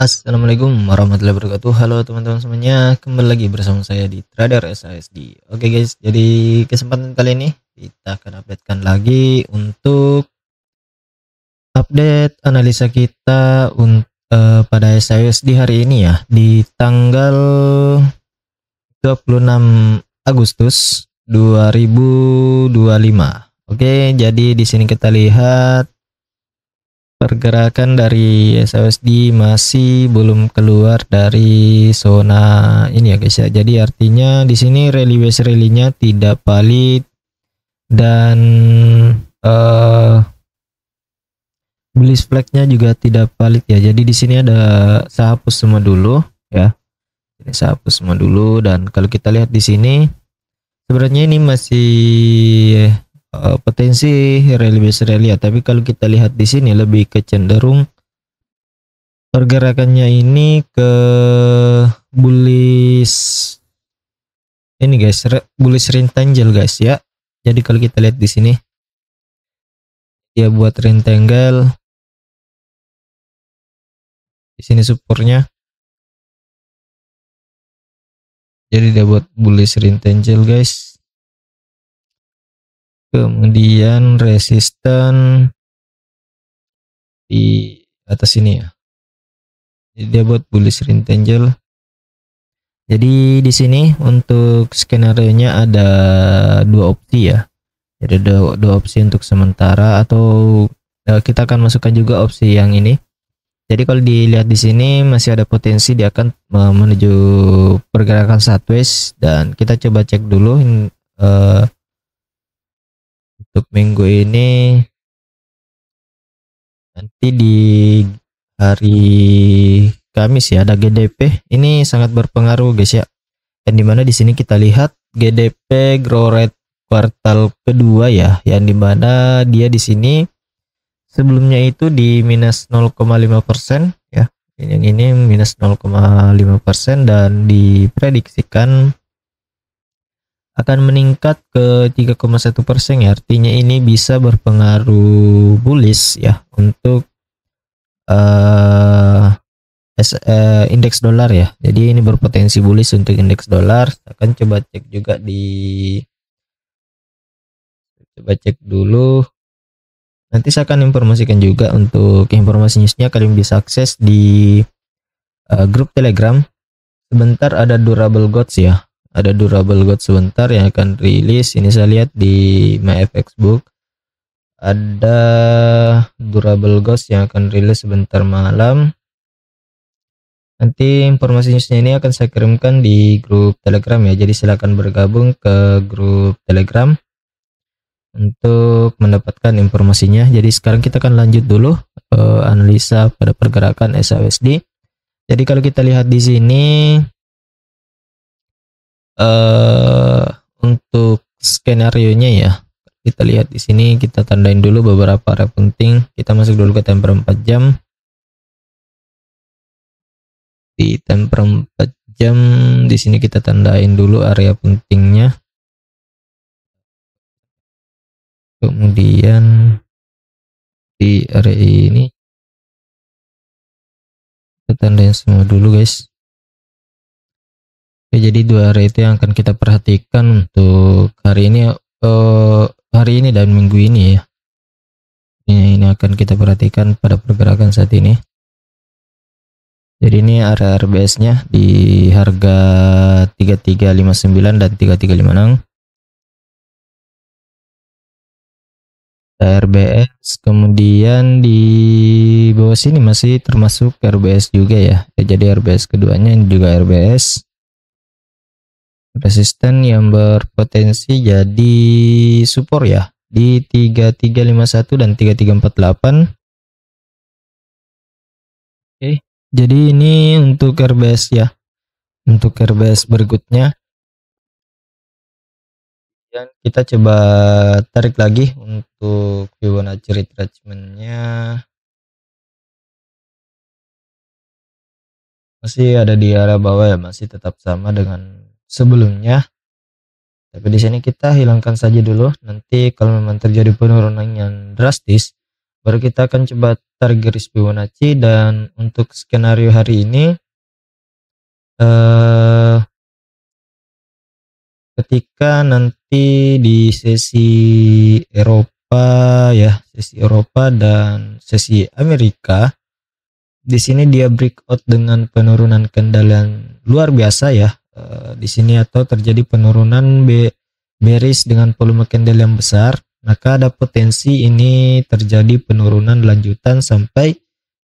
Assalamualaikum warahmatullahi wabarakatuh. Halo teman-teman semuanya, kembali lagi bersama saya di Trader SASD. Oke guys, jadi kesempatan kali ini kita akan updatekan lagi untuk update analisa kita pada SASD hari ini ya, di tanggal 26 Agustus 2025. Oke, jadi di sini kita lihat pergerakan dari SASD masih belum keluar dari zona ini ya guys ya. Jadi artinya di sini rally base rally-nya tidak valid dan bullish flag-nya juga tidak valid ya. Jadi di sini ada saya hapus semua dulu ya. Ini saya hapus semua dulu, dan kalau kita lihat di sini sebenarnya ini masih potensi rally base rally ya, tapi kalau kita lihat di sini lebih ke cenderung pergerakannya ini ke bullish ini guys, bullish rectangle guys ya. Jadi kalau kita lihat di sini dia buat rectangle, di sini supportnya, jadi dia buat bullish rectangle guys. Kemudian resisten di atas ini ya, jadi dia buat bullish rectangle. Jadi di sini untuk skenario nya ada dua opsi ya. Jadi ada dua opsi untuk sementara, atau kita akan masukkan juga opsi yang ini. Jadi kalau dilihat di sini masih ada potensi dia akan menuju pergerakan sideways, dan kita coba cek dulu untuk minggu ini. Nanti di hari Kamis ya ada GDP, ini sangat berpengaruh guys ya. Dan dimana di sini kita lihat GDP grow rate kuartal kedua ya, yang dimana dia di sini sebelumnya itu di minus 0,5% ya. Ini minus 0,5%, dan diprediksikan akan meningkat ke 3,1% ya. Artinya ini bisa berpengaruh bullish ya untuk indeks dolar ya. Jadi ini berpotensi bullish untuk indeks dolar. Akan coba cek juga cek dulu. Nanti saya akan informasikan juga untuk informasi newsnya, kalian bisa akses di grup Telegram. Sebentar ada durable goods ya. Ada durable goods sebentar yang akan rilis. Ini saya lihat di MyFXbook. Ada durable goods yang akan rilis sebentar malam. Nanti informasi newsnya ini akan saya kirimkan di grup Telegram ya. Jadi silakan bergabung ke grup Telegram untuk mendapatkan informasinya. Jadi sekarang kita akan lanjut dulu analisa pada pergerakan SASD. Jadi kalau kita lihat di sini untuk skenario nya ya, kita lihat di sini, kita tandain dulu beberapa area penting. Kita masuk dulu ke time frame 4 jam. Di time frame 4 jam di sini kita tandain dulu area pentingnya. Kemudian di area ini kita tandain semua dulu guys. Oke, jadi dua area itu yang akan kita perhatikan untuk hari ini dan minggu ini ya. Ini akan kita perhatikan pada pergerakan saat ini. Jadi ini area RBS nya di harga 3359 dan 3356. RBS, kemudian di bawah sini masih termasuk RBS juga ya. Jadi RBS keduanya ini juga RBS. Resisten yang berpotensi jadi support ya di 3351 dan 3348. Oke, jadi ini untuk RBS ya. Untuk RBS berikutnya, dan kita coba tarik lagi untuk Fibonacci retracement-nya. Masih ada di area bawah ya, masih tetap sama dengan sebelumnya. Tapi di sini kita hilangkan saja dulu. Nanti kalau memang terjadi penurunan yang drastis, Baru kita akan coba tarik garis Fibonacci, dan untuk skenario hari ini ketika nanti di sesi Eropa ya, sesi Eropa dan sesi Amerika, di sini dia breakout dengan penurunan kendalian luar biasa ya, di sini, atau terjadi penurunan bearish dengan volume candle yang besar, maka ada potensi ini terjadi penurunan lanjutan sampai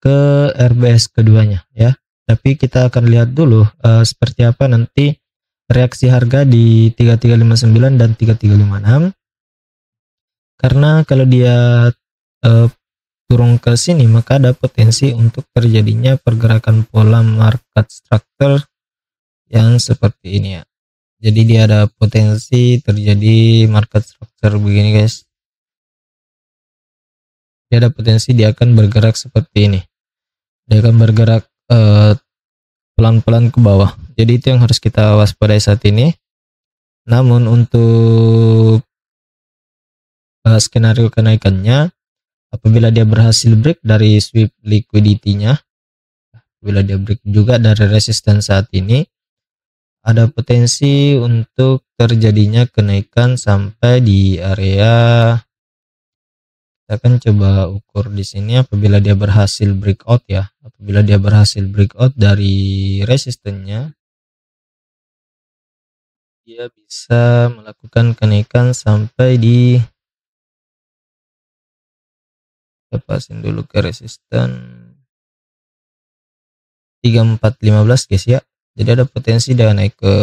ke RBS keduanya ya. Tapi kita akan lihat dulu seperti apa nanti reaksi harga di 3359 dan 3356, karena kalau dia turun ke sini maka ada potensi untuk terjadinya pergerakan pola market structure yang seperti ini ya. Jadi dia ada potensi terjadi market structure begini guys. Dia ada potensi dia akan bergerak seperti ini. Dia akan bergerak pelan-pelan ke bawah. Jadi itu yang harus kita waspadai saat ini. Namun untuk skenario kenaikannya, apabila dia berhasil break dari sweep liquidity-nya, apabila dia break juga dari resisten saat ini, ada potensi untuk terjadinya kenaikan sampai di area, kita akan coba ukur di sini. Apabila dia berhasil breakout ya, apabila dia berhasil breakout dari resistennya, dia bisa melakukan kenaikan sampai di, lepasin dulu ke resisten 3415 guys ya. Jadi ada potensi dia naik ke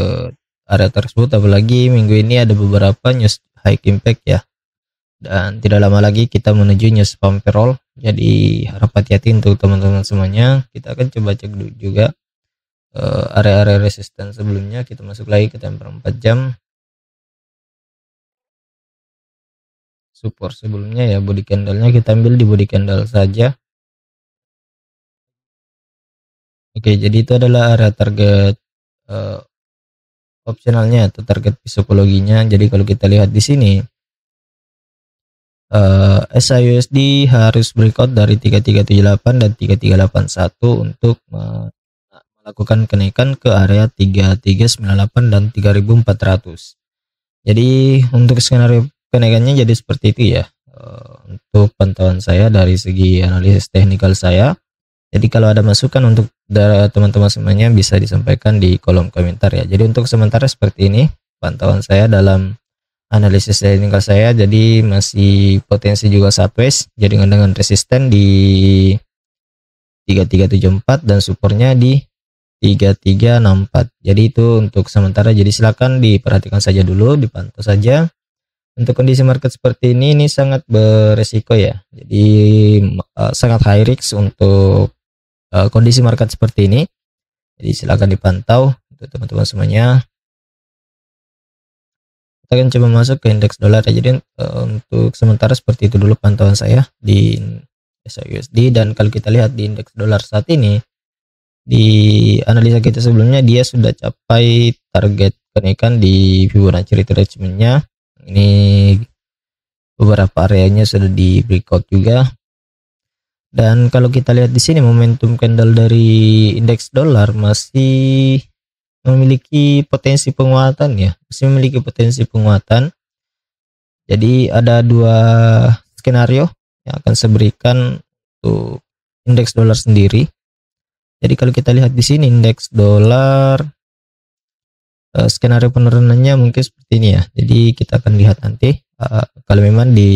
area tersebut, apalagi minggu ini ada beberapa news high impact ya, dan tidak lama lagi kita menuju news pump payroll. Jadi harap hati-hati untuk teman-teman semuanya. Kita akan coba cek dulu juga area-area resisten sebelumnya. Kita masuk lagi ke temper 4 jam, support sebelumnya ya, body candle-nya kita ambil di body candle saja. Oke, jadi itu adalah area target opsionalnya atau target psikologinya. Jadi kalau kita lihat di sini, SIUSD harus breakout dari 3378 dan 3381 untuk melakukan kenaikan ke area 3398 dan 3400. Jadi untuk skenario kenaikannya jadi seperti itu ya, untuk pantauan saya dari segi analisis teknikal saya. Jadi kalau ada masukan untuk teman-teman semuanya bisa disampaikan di kolom komentar ya. Jadi untuk sementara seperti ini pantauan saya dalam analisis teknikal saya. Jadi masih potensi juga sideways, jadi dengan resisten di 3374 dan supportnya di 3364. Jadi itu untuk sementara, jadi silakan diperhatikan saja dulu, dipantau saja. Untuk kondisi market seperti ini sangat beresiko ya, jadi sangat high risk untuk kondisi market seperti ini. Jadi silakan dipantau untuk teman-teman semuanya. Kita akan coba masuk ke indeks dolar ya. Jadi untuk sementara seperti itu dulu pantauan saya di SIUSD. Dan kalau kita lihat di indeks dolar saat ini, di analisa kita sebelumnya dia sudah capai target kenaikan di Fibonacci retracement-nya. Ini beberapa areanya sudah di breakout juga. Dan kalau kita lihat di sini momentum candle dari indeks dolar masih memiliki potensi penguatan ya, masih memiliki potensi penguatan. Jadi ada dua skenario yang akan saya berikan untuk indeks dolar sendiri. Jadi kalau kita lihat di sini indeks dolar, skenario penurunannya mungkin seperti ini ya. Jadi kita akan lihat nanti kalau memang di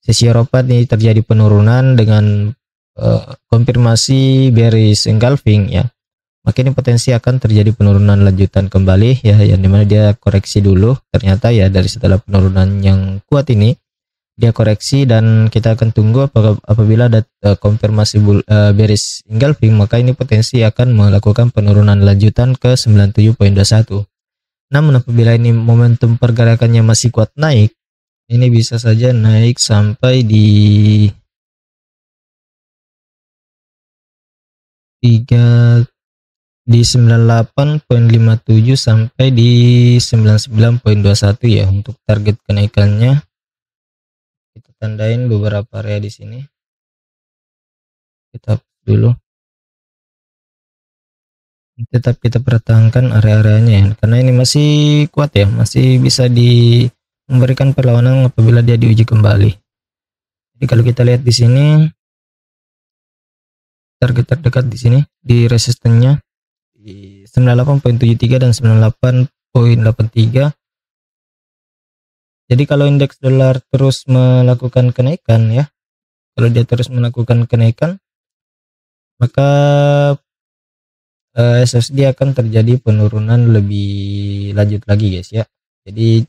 sesi Eropa ini terjadi penurunan dengan konfirmasi bearish engulfing ya, maka ini potensi akan terjadi penurunan lanjutan kembali ya, yang dimana dia koreksi dulu. Ternyata ya dari setelah penurunan yang kuat ini dia koreksi, dan kita akan tunggu apabila ada konfirmasi bearish engulfing, maka ini potensi akan melakukan penurunan lanjutan ke 97.21. Namun apabila ini momentum pergerakannya masih kuat naik, ini bisa saja naik sampai di 98.57 sampai di 99.21 ya untuk target kenaikannya. Kita tandain beberapa area di sini. Kita hapus dulu. Tetap kita pertahankan area-areanya ya, karena ini masih kuat ya, masih bisa memberikan perlawanan apabila dia diuji kembali. Jadi kalau kita lihat di sini target terdekat di sini di resistennya di 98.73 dan 98.83. Jadi kalau indeks dolar terus melakukan kenaikan ya, kalau dia terus melakukan kenaikan, maka SSD akan terjadi penurunan lebih lanjut lagi guys ya. Jadi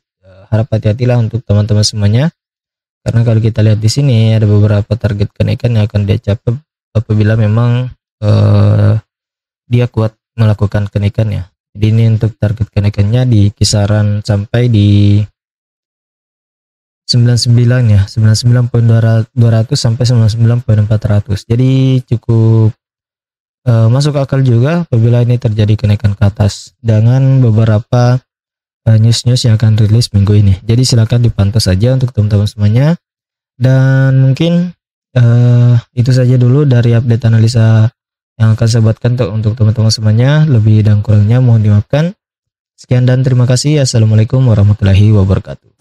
harap hati-hatilah untuk teman-teman semuanya, karena kalau kita lihat di sini ada beberapa target kenaikan yang akan dia capai apabila memang dia kuat melakukan kenaikannya. Jadi ini untuk target kenaikannya di kisaran sampai di 99 ya, 99.200 sampai 99.400. Jadi cukup masuk akal juga apabila ini terjadi kenaikan ke atas dengan beberapa news-news yang akan rilis minggu ini. Jadi silakan dipantau saja untuk teman-teman semuanya, dan mungkin itu saja dulu dari update analisa yang akan saya buatkan untuk teman-teman semuanya. Lebih dan kurangnya mohon dimaafkan. Sekian dan terima kasih. Assalamualaikum warahmatullahi wabarakatuh.